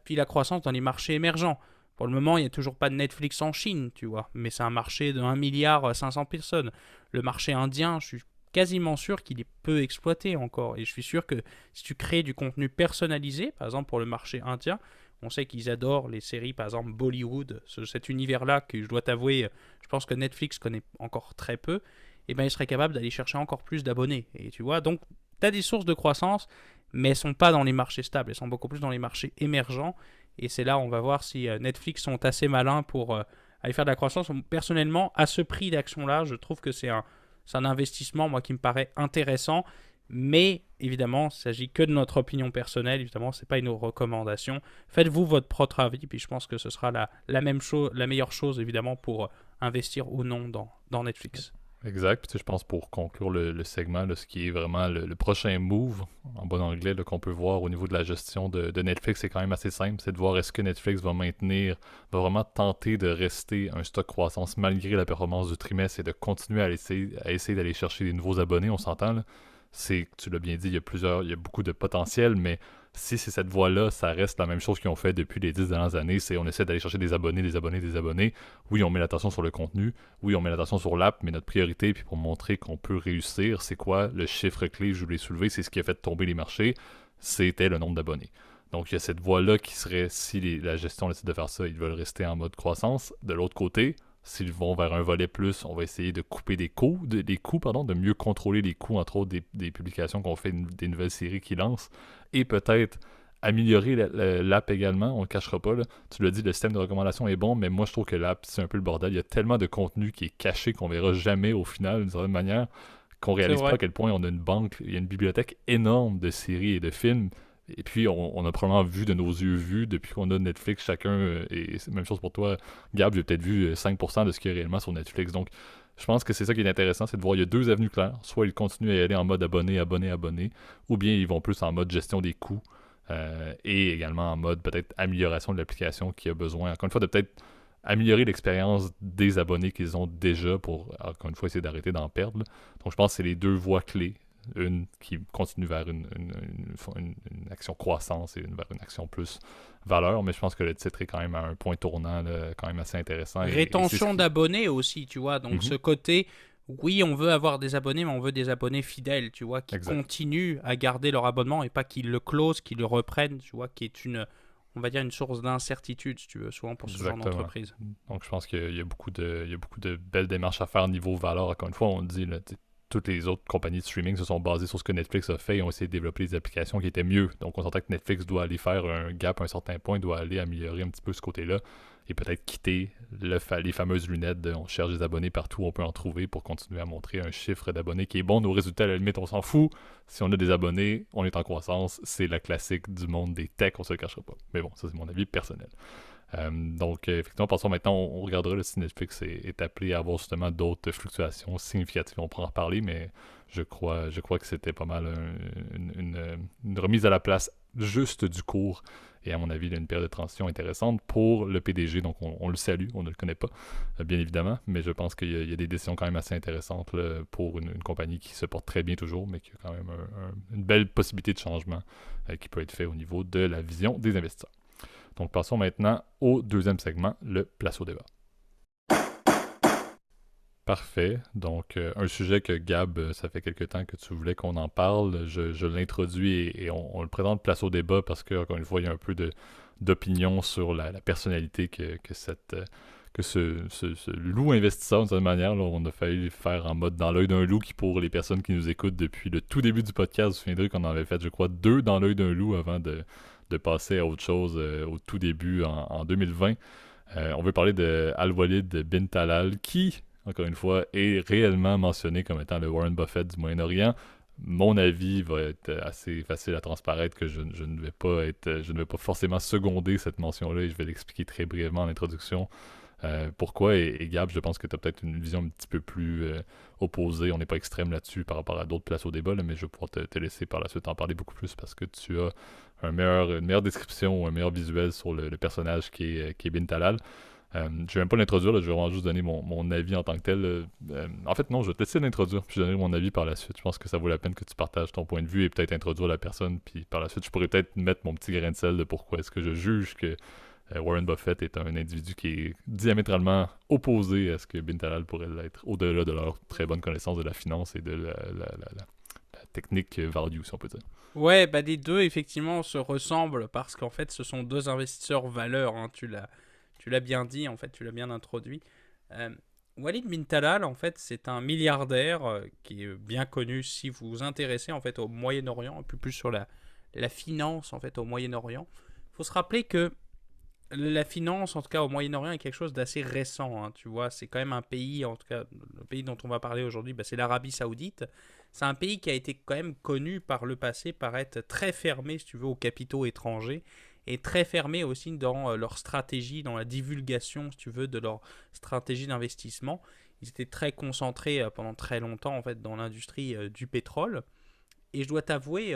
Puis la croissance dans les marchés émergents. Pour le moment, il n'y a toujours pas de Netflix en Chine, tu vois. Mais c'est un marché de 1,5 milliard personnes. Le marché indien, je suis quasiment sûr qu'il est peu exploité encore. Et je suis sûr que si tu crées du contenu personnalisé, par exemple pour le marché indien, on sait qu'ils adorent les séries, par exemple Bollywood, cet univers-là que je dois t'avouer, je pense que Netflix connaît encore très peu, et ben il serait capable d'aller chercher encore plus d'abonnés. Et tu vois, donc tu as des sources de croissance, mais elles sont pas dans les marchés stables, elles sont beaucoup plus dans les marchés émergents. Et c'est là où on va voir si Netflix sont assez malins pour aller faire de la croissance. Personnellement, à ce prix d'action-là, je trouve que c'est un investissement, moi, qui me paraît intéressant. Mais évidemment, il ne s'agit que de notre opinion personnelle. Évidemment, ce n'est pas une recommandation. Faites-vous votre propre avis. Puis je pense que ce sera la même chose, la meilleure chose, évidemment, pour investir ou non dans Netflix. Exact. Puis, tu sais, je pense pour conclure le segment, là, ce qui est vraiment le prochain move, en bon anglais, là, qu'on peut voir au niveau de la gestion de Netflix, c'est quand même assez simple. C'est de voir est-ce que Netflix va vraiment tenter de rester un stock croissance malgré la performance du trimestre et de continuer à essayer d'aller chercher des nouveaux abonnés, on s'entend là. Tu l'as bien dit, il y a beaucoup de potentiel, mais si c'est cette voie-là, ça reste la même chose qu'ils ont fait depuis les 10 dernières années, c'est on essaie d'aller chercher des abonnés, des abonnés, des abonnés. Oui, on met l'attention sur le contenu, oui, on met l'attention sur l'app, mais notre priorité, puis pour montrer qu'on peut réussir, c'est quoi le chiffre clé, je voulais soulever, c'est ce qui a fait tomber les marchés, c'était le nombre d'abonnés. Donc il y a cette voie-là qui serait, si la gestion décide de faire ça, ils veulent rester en mode croissance. De l'autre côté, s'ils vont vers un volet plus, on va essayer de couper des coûts, de mieux contrôler les coûts, entre autres des publications qu'on fait, des nouvelles séries qui lancent, et peut-être améliorer l'app également, on ne le cachera pas. Là. Tu l'as dit, le système de recommandation est bon, mais moi je trouve que l'app, c'est un peu le bordel. Il y a tellement de contenu qui est caché qu'on verra jamais au final, d'une certaine manière, qu'on réalise pas à quel point on a une banque, il y a une bibliothèque énorme de séries et de films. Et puis, on a probablement vu de nos yeux vus depuis qu'on a Netflix, chacun, et c'est la même chose pour toi, Gab, j'ai peut-être vu 5% de ce qu'il y a réellement sur Netflix. Donc, je pense que c'est ça qui est intéressant, c'est de voir, il y a deux avenues claires. Soit ils continuent à y aller en mode abonné, abonné, abonné, ou bien ils vont plus en mode gestion des coûts, et également en mode peut-être amélioration de l'application qui a besoin, encore une fois, de peut-être améliorer l'expérience des abonnés qu'ils ont déjà pour, encore une fois, essayer d'arrêter d'en perdre. Là. Donc, je pense que c'est les deux voies clés. Une qui continue vers une action croissance et vers une action plus valeur, mais je pense que le titre est quand même à un point tournant, là, quand même assez intéressant. Rétention d'abonnés aussi, tu vois. Donc ce côté, oui, on veut avoir des abonnés, mais on veut des abonnés fidèles, tu vois, qui continuent à garder leur abonnement et pas qu'ils le closent, qu'ils le reprennent, tu vois, qui est on va dire une source d'incertitude, si tu veux, souvent pour ce genre d'entreprise. Donc je pense qu'il y a beaucoup de belles démarches à faire niveau valeur. Encore une fois, on dit, là, toutes les autres compagnies de streaming se sont basées sur ce que Netflix a fait et ont essayé de développer des applications qui étaient mieux. Donc on s'entend que Netflix doit aller faire un gap à un certain point, doit aller améliorer un petit peu ce côté-là et peut-être quitter les fameuses lunettes de on cherche des abonnés partout, on peut en trouver pour continuer à montrer un chiffre d'abonnés qui est bon. Nos résultats, à la limite, on s'en fout. Si on a des abonnés, on est en croissance. C'est la classique du monde des techs, on se le cachera pas. Mais bon, ça c'est mon avis personnel. Donc, effectivement, passons maintenant, on regardera le si Netflix est appelé à avoir justement d'autres fluctuations significatives. On pourra en reparler, mais je crois que c'était pas mal une remise à la place juste du cours. Et à mon avis, il y a une période de transition intéressante pour le PDG. Donc, on le salue, on ne le connaît pas, bien évidemment, mais je pense qu'il y a des décisions quand même assez intéressantes là, pour une compagnie qui se porte très bien toujours, mais qui a quand même une belle possibilité de changement qui peut être fait au niveau de la vision des investisseurs. Donc, passons maintenant au deuxième segment, le place au débat. Parfait. Donc, un sujet que Gab, ça fait quelque temps que tu voulais qu'on en parle. Je l'introduis et on le présente place au débat parce que, encore une fois, il y a un peu d'opinion sur la personnalité que ce loup investisseur, d'une certaine manière. Là, on a failli faire en mode dans l'œil d'un loup qui, pour les personnes qui nous écoutent depuis le tout début du podcast, vous vous souviendrez qu'on en avait fait, je crois, 2 dans l'œil d'un loup avant de passer à autre chose au tout début en 2020. On veut parler de Al-Walid bin Talal qui, encore une fois, est réellement mentionné comme étant le Warren Buffett du Moyen-Orient. Mon avis va être assez facile à transparaître que je ne vais pas forcément seconder cette mention-là et je vais l'expliquer très brièvement en introduction. Pourquoi, et Gab, je pense que tu as peut-être une vision un petit peu plus opposée. On n'est pas extrême là-dessus par rapport à d'autres places au débat, là, mais je vais pouvoir te laisser par la suite en parler beaucoup plus parce que tu as une meilleure description ou un meilleur visuel sur le personnage qui est Bin Talal. Je ne vais même pas l'introduire, là, je vais vraiment juste donner mon avis en tant que tel. En fait, non, je vais te laisser l'introduire, puis je donnerai mon avis par la suite. Je pense que ça vaut la peine que tu partages ton point de vue et peut-être introduire la personne, puis par la suite, je pourrais peut-être mettre mon petit grain de sel de pourquoi est-ce que je juge que Warren Buffett est un individu qui est diamétralement opposé à ce que Bintalal pourrait l'être, au-delà de leur très bonne connaissance de la finance et de la technique value, si on peut dire. Ouais, bah les deux effectivement se ressemblent parce qu'en fait ce sont deux investisseurs valeurs, hein, tu l'as bien dit, en fait tu l'as bien introduit. Euh, Walid bin Talal en fait c'est un milliardaire qui est bien connu si vous vous intéressez en fait au Moyen-Orient, un peu plus sur la finance en fait au Moyen-Orient. Il faut se rappeler que la finance, en tout cas au Moyen-Orient, est quelque chose d'assez récent. Hein, tu vois, c'est quand même un pays, en tout cas, le pays dont on va parler aujourd'hui, bah, c'est l'Arabie Saoudite. C'est un pays qui a été quand même connu par le passé par être très fermé, si tu veux, aux capitaux étrangers et très fermé aussi dans leur stratégie, dans la divulgation, si tu veux, de leur stratégie d'investissement. Ils étaient très concentrés pendant très longtemps, en fait, dans l'industrie du pétrole. Et je dois t'avouer,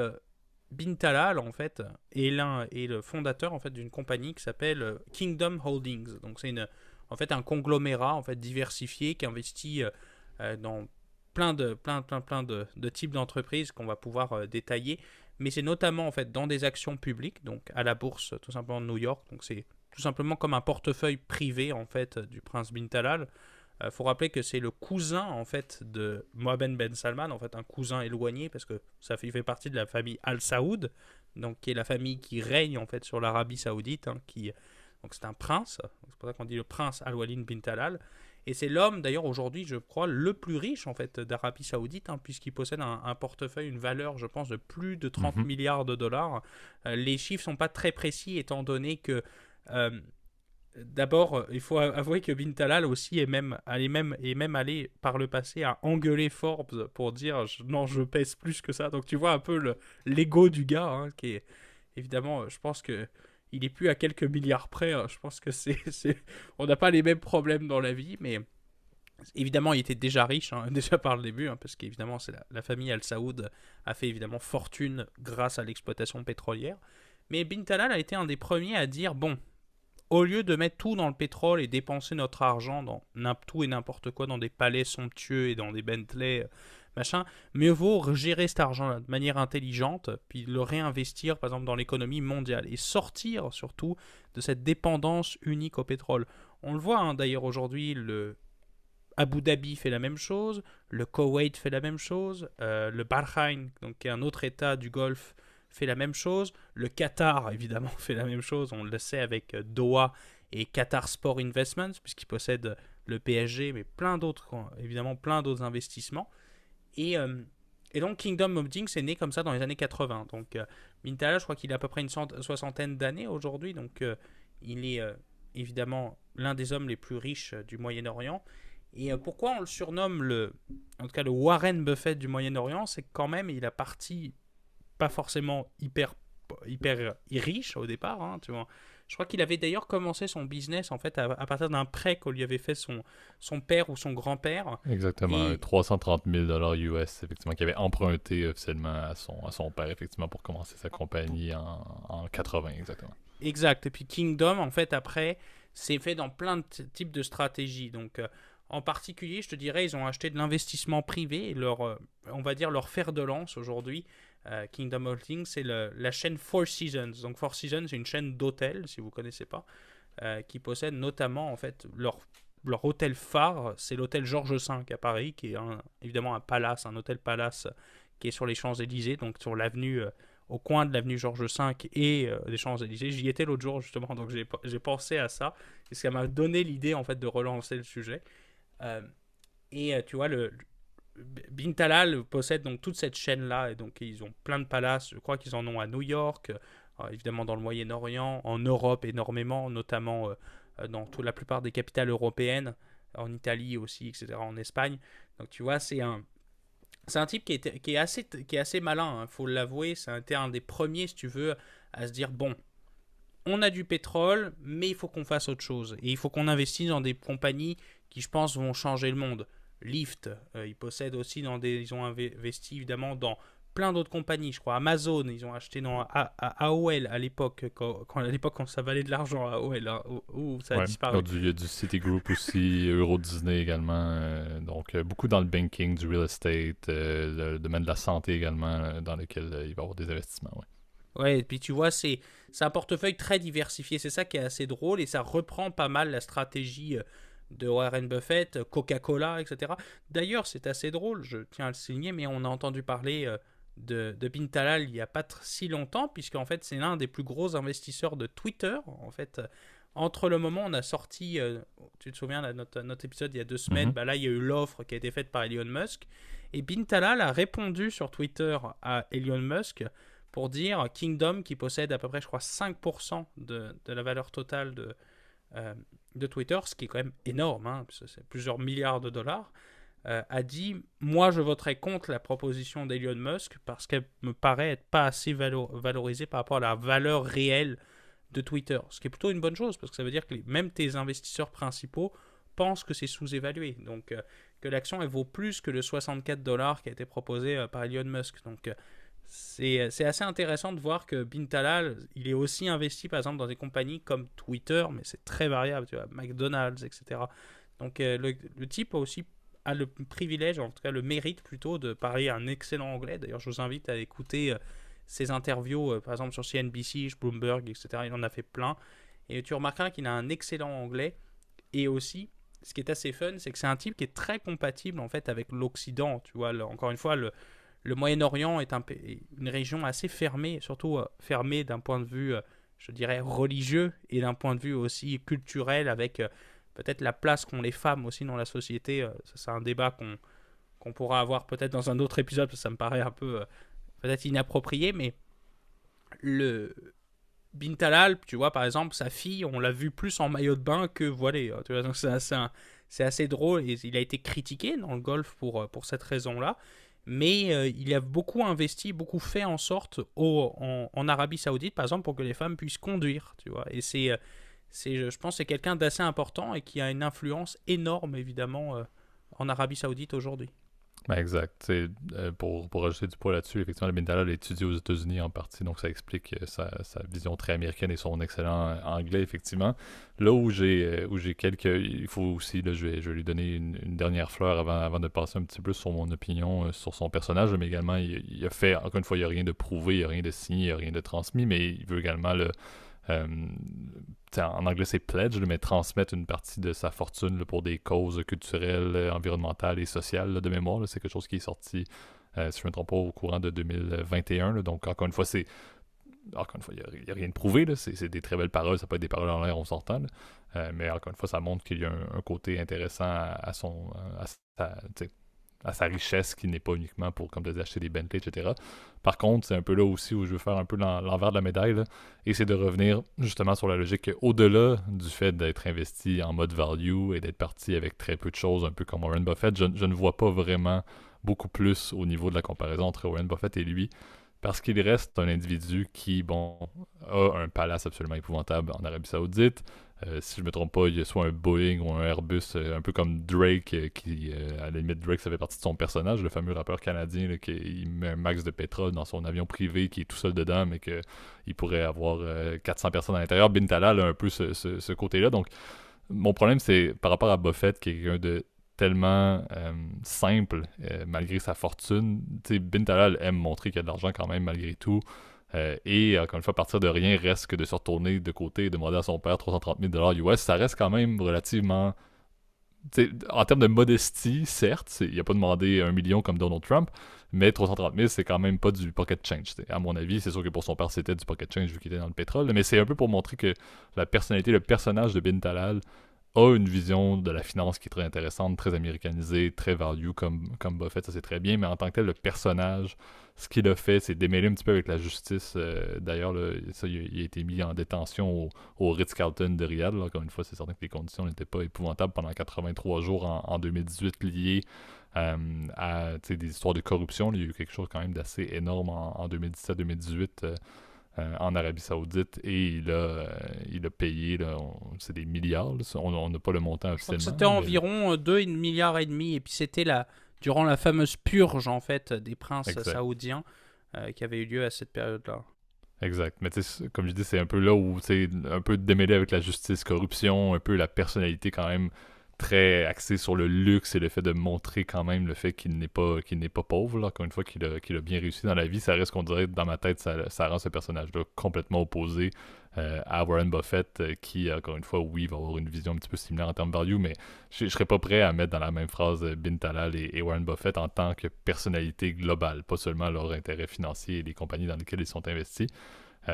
Bin Talal, en fait, est le fondateur en fait, d'une compagnie qui s'appelle Kingdom Holdings. Donc, c'est en fait, un conglomérat en fait, diversifié qui investit dans plein de types d'entreprises qu'on va pouvoir détailler. Mais c'est notamment en fait, dans des actions publiques, donc à la bourse tout simplement de New York. Donc, c'est tout simplement comme un portefeuille privé en fait, du prince Bin Talal. Faut rappeler que c'est le cousin en fait de Mohammed Ben Salman, en fait un cousin éloigné parce que il fait partie de la famille Al Saoud, donc qui est la famille qui règne en fait sur l'Arabie Saoudite, hein, donc c'est un prince, c'est pour ça qu'on dit le prince Al Walid bin Talal, et c'est l'homme d'ailleurs aujourd'hui je crois le plus riche en fait d'Arabie Saoudite, hein, puisqu'il possède un portefeuille, une valeur je pense de plus de 30 Mhm. milliards de dollars. Les chiffres sont pas très précis étant donné que euh, d'abord, il faut avouer que Bin Talal aussi est même allé par le passé à engueuler Forbes pour dire non, je pèse plus que ça. Donc tu vois un peu l'ego du gars, hein, qui est évidemment, je pense que il est plus à quelques milliards près. Hein. Je pense que on n'a pas les mêmes problèmes dans la vie, mais évidemment, il était déjà riche, hein, déjà par le début, hein, parce qu'évidemment, c'est la famille Al Saoud a fait évidemment fortune grâce à l'exploitation pétrolière. Mais Bin Talal a été un des premiers à dire bon, au lieu de mettre tout dans le pétrole et dépenser notre argent dans tout et n'importe quoi, dans des palais somptueux et dans des Bentley, machin, mieux vaut gérer cet argent de manière intelligente, puis le réinvestir, par exemple, dans l'économie mondiale et sortir surtout de cette dépendance unique au pétrole. On le voit hein, d'ailleurs aujourd'hui, le Abu Dhabi fait la même chose, le Koweït fait la même chose, le Bahreïn, donc qui est un autre état du Golfe, fait la même chose. Le Qatar, évidemment, fait la même chose. On le sait avec Doha et Qatar Sport Investments, puisqu'ils possèdent le PSG, mais plein d'autres, évidemment, plein d'autres investissements. Et, euh, et donc, Kingdom Holdings est né comme ça dans les années 80. Donc, Mintala, je crois qu'il a à peu près une soixantaine d'années aujourd'hui. Donc, il est évidemment l'un des hommes les plus riches du Moyen-Orient. Et pourquoi on le surnomme en tout cas le Warren Buffett du Moyen-Orient, c'est que quand même il a parti pas forcément hyper riche au départ, hein, tu vois. Je crois qu'il avait d'ailleurs commencé son business en fait à partir d'un prêt qu'on lui avait fait son père ou son grand-père. Exactement, Et 330 000 US, effectivement, qu'il avait emprunté officiellement à son père, effectivement, pour commencer sa compagnie en 80, exactement. exact. Et puis Kingdom en fait après c'est fait dans plein de types de stratégies. Donc en particulier, je te dirais, ils ont acheté de l'investissement privé et on va dire leur fer de lance aujourd'hui. Kingdom Holdings, c'est la chaîne Four Seasons. Donc Four Seasons, c'est une chaîne d'hôtels, si vous ne connaissez pas, qui possède notamment en fait leur hôtel phare, c'est l'hôtel Georges V à Paris, qui est évidemment un palace, un hôtel palace qui est sur les Champs-Élysées, donc sur l'avenue, au coin de l'avenue Georges V et des Champs-Élysées. J'y étais l'autre jour justement, donc j'ai pensé à ça, et ça m'a donné l'idée en fait de relancer le sujet. Euh, tu vois, Bin Talal possède donc toute cette chaîne-là, et donc ils ont plein de palaces, je crois qu'ils en ont à New York, évidemment dans le Moyen-Orient, en Europe énormément, notamment dans la plupart des capitales européennes, en Italie aussi, etc., en Espagne. Donc tu vois, c'est un type qui est assez malin, il faut l'avouer, c'était un des premiers, si tu veux, à se dire, bon, on a du pétrole, mais il faut qu'on fasse autre chose. Et il faut qu'on investisse dans des compagnies qui, je pense, vont changer le monde. Lyft, ils possèdent aussi ils ont investi évidemment dans plein d'autres compagnies. Je crois Amazon, ils ont acheté dans AOL à l'époque, à l'époque quand ça valait de l'argent à AOL, hein, où ça a Ouais, disparu. il y a du Citigroup aussi, Euro Disney également, donc beaucoup dans le banking, du real estate, le domaine de la santé également, dans lequel il va y avoir des investissements, ouais. Ouais, et puis tu vois, c'est un portefeuille très diversifié. C'est ça qui est assez drôle et ça reprend pas mal la stratégie de Warren Buffett, Coca-Cola, etc. D'ailleurs, c'est assez drôle, je tiens à le souligner, mais on a entendu parler de Bin Talal il n'y a pas si longtemps, puisqu'en fait, c'est l'un des plus gros investisseurs de Twitter. En fait, entre le moment où on a sorti, tu te souviens, là, notre épisode il y a 2 semaines, Mhm. bah là, il y a eu l'offre qui a été faite par Elon Musk. Et Bin Talal a répondu sur Twitter à Elon Musk pour dire Kingdom, qui possède à peu près, je crois, 5% de la valeur totale euh, de Twitter, ce qui est quand même énorme, hein, parce que c'est plusieurs milliards de dollars, a dit moi je voterai contre la proposition d'Elon Musk parce qu'elle me paraît être pas assez valorisée par rapport à la valeur réelle de Twitter, ce qui est plutôt une bonne chose parce que ça veut dire que même tes investisseurs principaux pensent que c'est sous-évalué, donc que l'action elle vaut plus que le 64 dollars qui a été proposé par Elon Musk. Donc c'est assez intéressant de voir que Bin Talal, il est aussi investi par exemple dans des compagnies comme Twitter, mais c'est très variable, tu vois, McDonald's, etc. Donc le type a le privilège, en tout cas le mérite plutôt, de parler un excellent anglais. D'ailleurs, je vous invite à écouter ses interviews, par exemple sur CNBC, Bloomberg, etc. Il en a fait plein. Et tu remarqueras qu'il a un excellent anglais. Et aussi, ce qui est assez fun, c'est que c'est un type qui est très compatible en fait avec l'Occident. Tu vois, encore une fois, le Moyen-Orient est une région assez fermée, surtout fermée d'un point de vue, je dirais, religieux et d'un point de vue aussi culturel, avec peut-être la place qu'ont les femmes aussi dans la société. Ça, c'est un débat qu'on pourra avoir peut-être dans un autre épisode, parce que ça me paraît un peu peut-être inapproprié, mais le Bintalal, tu vois, par exemple, sa fille, on l'a vu plus en maillot de bain que voilée. Tu vois, donc c'est assez drôle et il a été critiqué dans le golf pour cette raison-là. Mais il a beaucoup investi, beaucoup fait en sorte en Arabie Saoudite, par exemple, pour que les femmes puissent conduire, tu vois. Et je pense que c'est quelqu'un d'assez important et qui a une influence énorme, évidemment, en Arabie Saoudite aujourd'hui. Ben, exact. Pour ajouter du poids là-dessus, effectivement, le Bindala l'a étudié aux États-Unis en partie, donc ça explique sa vision très américaine et son excellent anglais, effectivement. Là où j'ai quelques. Il faut aussi, là, je vais lui donner une dernière fleur avant de passer un petit peu sur mon opinion sur son personnage, mais également, il a fait, encore une fois, il n'y a rien de prouvé, il n'y a rien de signé, il n'y a rien de transmis, mais il veut également euh, en anglais c'est pledge, mais transmettre une partie de sa fortune là, pour des causes culturelles, environnementales et sociales là, de mémoire. Là, c'est quelque chose qui est sorti, si je ne me trompe pas, au courant de 2021. Là, donc encore une fois, il n'y a rien de prouvé. Là, c'est des très belles paroles, ça peut être des paroles en l'air, on s'entend. Mais encore une fois, ça montre qu'il y a un côté intéressant à sa, à sa richesse qui n'est pas uniquement pour, comme tu as dit, acheter des Bentley, etc. Par contre, c'est un peu là aussi où je veux faire un peu l'envers de la médaille, là, et c'est de revenir justement sur la logique qu'au-delà du fait d'être investi en mode value et d'être parti avec très peu de choses, un peu comme Warren Buffett, je ne vois pas vraiment beaucoup plus au niveau de la comparaison entre Warren Buffett et lui, parce qu'il reste un individu qui, bon, a un palace absolument épouvantable en Arabie Saoudite. Si je me trompe pas, il y a soit un Boeing ou un Airbus, un peu comme Drake, à la limite, Drake, ça fait partie de son personnage, le fameux rappeur canadien, là, qui il met un max de pétrole dans son avion privé, qui est tout seul dedans, mais qu'il pourrait avoir 400 personnes à l'intérieur. Bin Talal a un peu ce côté-là. Donc, mon problème, c'est par rapport à Buffett, qui est quelqu'un de tellement simple, malgré sa fortune. Tu sais, Bin Talal aime montrer qu'il y a de l'argent quand même, malgré tout. Et encore une fois, partir de rien reste que de se retourner de côté et demander à son père 330 000 US. Ça reste quand même relativement. En termes de modestie, certes, il n'a pas demandé 1 million comme Donald Trump, mais 330 000, c'est quand même pas du pocket change. À mon avis, c'est sûr que pour son père, c'était du pocket change vu qu'il était dans le pétrole, mais c'est un peu pour montrer que la personnalité, le personnage de Bin Talal a une vision de la finance qui est très intéressante, très américanisée, très value comme Buffett, ça c'est très bien, mais en tant que tel, le personnage, ce qu'il a fait, c'est démêler un petit peu avec la justice. D'ailleurs, là, ça, il a été mis en détention au Ritz-Carlton de Riyad. Là. Encore une fois, c'est certain que les conditions n'étaient pas épouvantables pendant 83 jours en 2018 liées à des histoires de corruption. Là. Il y a eu quelque chose quand même d'assez énorme en 2017-2018 en Arabie Saoudite et il a payé, là, c'est des milliards, là, on n'a pas le montant Je crois que officiellement. c'était environ 2 milliards et demi, et puis c'était durant la fameuse purge en fait des princes Exact. saoudiens qui avait eu lieu à cette période-là. Exact. Mais tu sais, comme je dis, c'est un peu là où c'est un peu démêlé avec la justice, corruption, un peu la personnalité quand même très axé sur le luxe et le fait de montrer quand même le fait qu'il n'est pas pauvre, là. Encore une fois, qu'il a bien réussi dans la vie. Ça reste qu'on dirait, dans ma tête, ça rend ce personnage-là complètement opposé à Warren Buffett, qui, encore une fois, oui, va avoir une vision un petit peu similaire en termes de value, mais je serais pas prêt à mettre dans la même phrase Bin Talal et Warren Buffett en tant que personnalité globale, pas seulement leurs intérêts financiers et les compagnies dans lesquelles ils sont investis.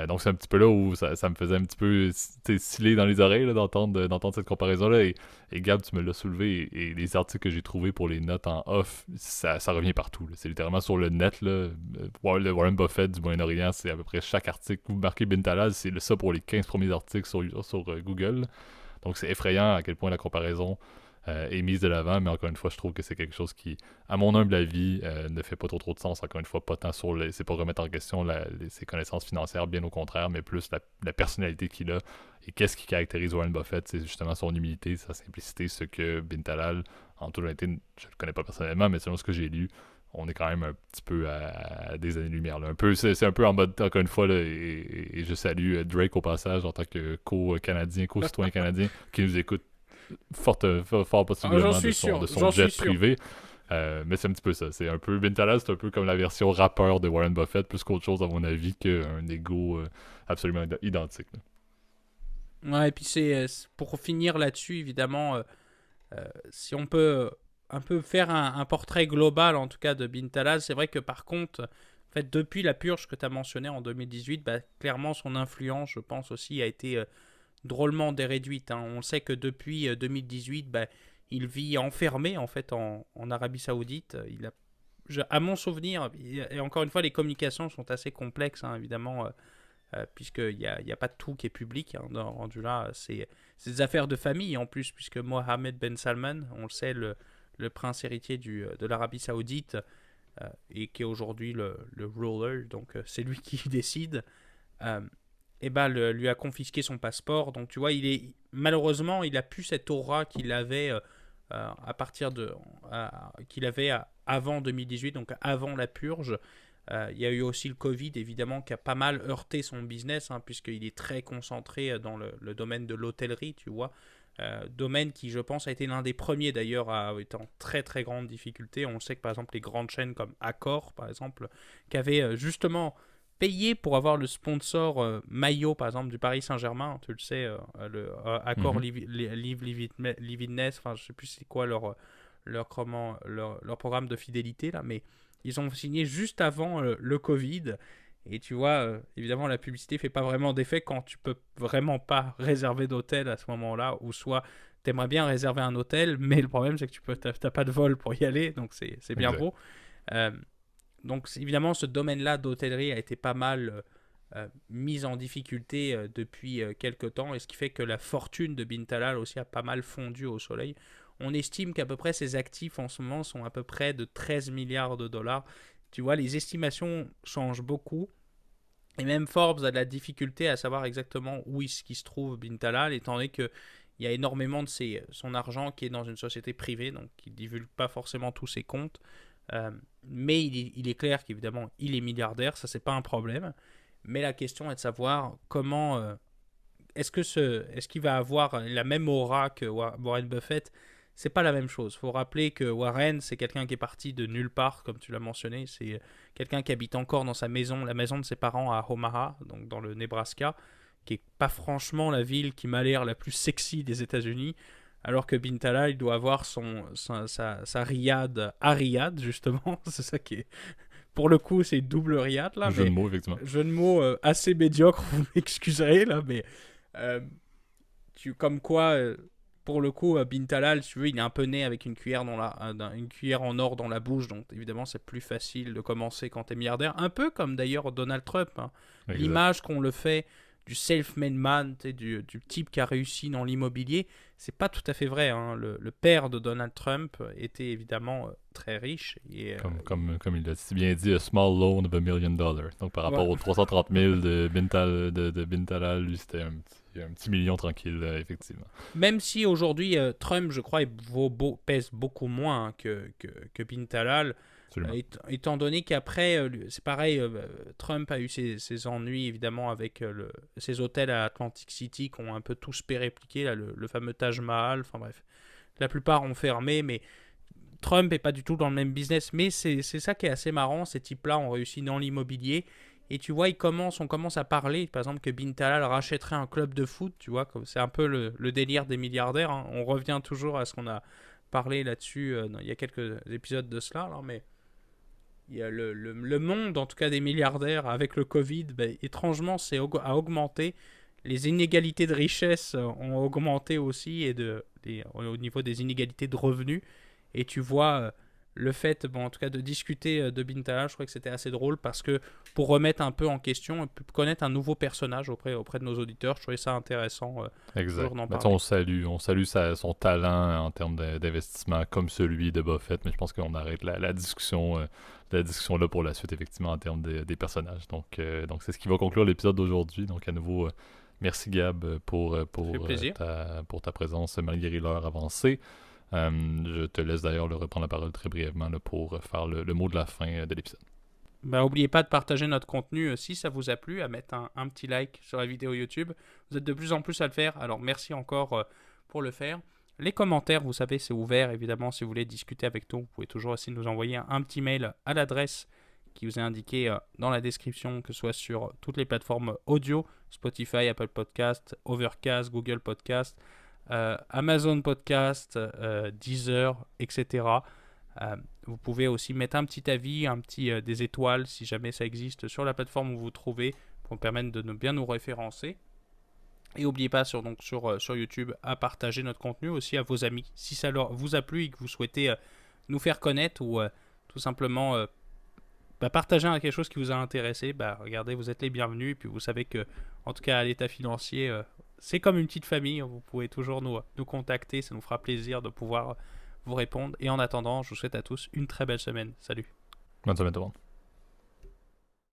Donc c'est un petit peu là où ça me faisait un petit peu sciller dans les oreilles là, d'entendre cette comparaison-là. Et Gab, tu me l'as soulevé. Et les articles que j'ai trouvés pour les notes en off, ça revient partout, là. C'est littéralement sur le net. Là, le Warren Buffett du Moyen-Orient, c'est à peu près chaque article. Vous marquez Bin Talal, c'est ça pour les 15 premiers articles sur Google. Donc c'est effrayant à quel point la comparaison est mise de l'avant, mais encore une fois, je trouve que c'est quelque chose qui, à mon humble avis, ne fait pas trop de sens. Encore une fois, pas tant c'est pas remettre en question ses connaissances financières, bien au contraire, mais plus la personnalité qu'il a. Et qu'est-ce qui caractérise Warren Buffett? C'est justement son humilité, sa simplicité, ce que Bin Talal, en toute honnêteté, je ne le connais pas personnellement, mais selon ce que j'ai lu, on est quand même un petit peu à des années-lumière. Là. C'est un peu en mode, encore une fois, là, et je salue Drake au passage en tant que co-canadien, co-citoyen canadien, qui nous écoute fort possiblement de son jet privé. Mais c'est un petit peu ça. C'est un peu Bin Talal, c'est un peu comme la version rappeur de Warren Buffett, plus qu'autre chose, à mon avis, qu'un ego absolument identique. Là. Ouais, et puis pour finir là-dessus, évidemment, si on peut un peu faire un portrait global, en tout cas, de Bin Talal, c'est vrai que par contre, en fait, depuis la purge que tu as mentionnée en 2018, bah, clairement, son influence, je pense aussi, a été drôlement déréduite. Hein. On sait que depuis 2018, bah, il vit enfermé en fait en Arabie Saoudite. À mon souvenir, et encore une fois, les communications sont assez complexes, hein, évidemment, puisqu'il n'y a pas tout qui est public. Hein, rendu là, c'est des affaires de famille en plus, puisque Mohammed Ben Salman, on le sait, le prince héritier de l'Arabie Saoudite, et qui est aujourd'hui le ruler, donc c'est lui qui décide. Et bah, lui a confisqué son passeport. Donc tu vois, malheureusement, il a plus cette aura qu'il avait à partir qu'il avait avant 2018, donc avant la purge. Il y a eu aussi le Covid, évidemment, qui a pas mal heurté son business, hein, puisqu'il est très concentré dans le domaine de l'hôtellerie, tu vois. Domaine qui, je pense, a été l'un des premiers d'ailleurs à être en très très grande difficulté. On sait que par exemple les grandes chaînes comme Accor, par exemple, qui avaient justement payé pour avoir le sponsor maillot, par exemple, du Paris Saint-Germain, tu le sais, Accor Live Lividness, enfin je sais plus c'est quoi leur programme de fidélité là, mais ils ont signé juste avant le Covid. Et tu vois, évidemment, la publicité fait pas vraiment d'effet quand tu peux vraiment pas réserver d'hôtel à ce moment-là, ou soit tu aimerais bien réserver un hôtel, mais le problème c'est que t'as pas de vol pour y aller, donc c'est bien beau. Donc évidemment, ce domaine-là d'hôtellerie a été pas mal mis en difficulté depuis quelques temps, et ce qui fait que la fortune de Bin Talal aussi a pas mal fondu au soleil. On estime qu'à peu près ses actifs en ce moment sont à peu près de 13 milliards de dollars. Tu vois, les estimations changent beaucoup. Et même Forbes a de la difficulté à savoir exactement où est-ce qu'il se trouve Bin Talal, étant donné qu'il y a énormément de son argent qui est dans une société privée, donc il ne divulgue pas forcément tous ses comptes. Mais il est clair qu'évidemment, il est milliardaire, ça c'est pas un problème. Mais la question est de savoir comment... est-ce qu'il va avoir la même aura que Warren Buffett? C'est pas la même chose. Il faut rappeler que Warren, c'est quelqu'un qui est parti de nulle part, comme tu l'as mentionné. C'est quelqu'un qui habite encore dans sa maison, la maison de ses parents à Omaha, donc dans le Nebraska, qui est pas franchement la ville qui m'a l'air la plus sexy des États-Unis. Alors que Bin Talal, il doit avoir sa riad à Riyad, justement. C'est ça qui est... Pour le coup, c'est double riad, là. Jeu de mots, effectivement. Jeu de mots assez médiocre, vous m'excuserez, là, mais... comme quoi... pour le coup, Bin Talal, si tu veux, il est un peu né avec une cuillère, une cuillère en or dans la bouche, donc évidemment c'est plus facile de commencer quand t'es milliardaire. Un peu comme d'ailleurs Donald Trump. Hein. L'image qu'on le fait du self-made man, du type qui a réussi dans l'immobilier, c'est pas tout à fait vrai. Hein. Le père de Donald Trump était évidemment très riche. Et, comme il l'a si bien dit, a small loan of $1 million. Donc par rapport aux 330 000 de Bin Talal, lui c'était un petit million tranquille, effectivement. Même si aujourd'hui, Trump, je crois, pèse beaucoup moins hein, que Bin Talal, étant donné qu'après, c'est pareil, Trump a eu ses ennuis, évidemment, avec ses hôtels à Atlantic City qui ont un peu tous pérépliqué, là, le fameux Taj Mahal, enfin bref. La plupart ont fermé, mais Trump est pas du tout dans le même business. Mais c'est ça qui est assez marrant. Ces types-là ont réussi dans l'immobilier. Et tu vois, on commence à parler, par exemple, que Bintala rachèterait un club de foot. Tu vois, c'est un peu le délire des milliardaires. Hein. On revient toujours à ce qu'on a parlé là-dessus il y a quelques épisodes de cela. Là, mais il y a le monde, en tout cas des milliardaires, avec le Covid, étrangement, a augmenté. Les inégalités de richesse ont augmenté aussi au niveau des inégalités de revenus. Et tu vois, le fait, en tout cas, de discuter de Bintala, je crois que c'était assez drôle parce que pour remettre un peu en question et connaître un nouveau personnage auprès de nos auditeurs, je trouvais ça intéressant Exact. toujours d'en Ben, parler. on salue son talent en termes d'investissement comme celui de Buffett, mais je pense qu'on arrête la discussion, là pour la suite, effectivement, en termes des personnages. Donc c'est ce qui va conclure l'épisode d'aujourd'hui. Donc, à nouveau, merci Gab Ça fait plaisir. pour ta présence malgré l'heure avancée. Je te laisse d'ailleurs reprendre la parole très brièvement là, pour faire le mot de la fin de l'épisode. N'oubliez pas de partager notre contenu si ça vous a plu, à mettre un petit like sur la vidéo YouTube. Vous êtes de plus en plus à le faire, alors merci encore pour le faire. Les commentaires, vous savez, c'est ouvert évidemment. Si vous voulez discuter avec nous, vous pouvez toujours essayer de nous envoyer un petit mail à l'adresse qui vous est indiquée dans la description, que ce soit sur toutes les plateformes audio, Spotify, Apple Podcast, Overcast, Google Podcast, Amazon Podcast, Deezer, etc. Vous pouvez aussi mettre un petit avis, des étoiles si jamais ça existe sur la plateforme où vous vous trouvez pour nous permettre de bien nous référencer. Et n'oubliez pas sur YouTube à partager notre contenu aussi à vos amis. Si ça vous a plu et que vous souhaitez nous faire connaître ou tout simplement partager quelque chose qui vous a intéressé, regardez, vous êtes les bienvenus. Et puis vous savez que, en tout cas à l'état financier, c'est comme une petite famille. Vous pouvez toujours nous contacter, ça nous fera plaisir de pouvoir vous répondre. Et en attendant, je vous souhaite à tous une très belle semaine. Salut. Bonne semaine tout le monde.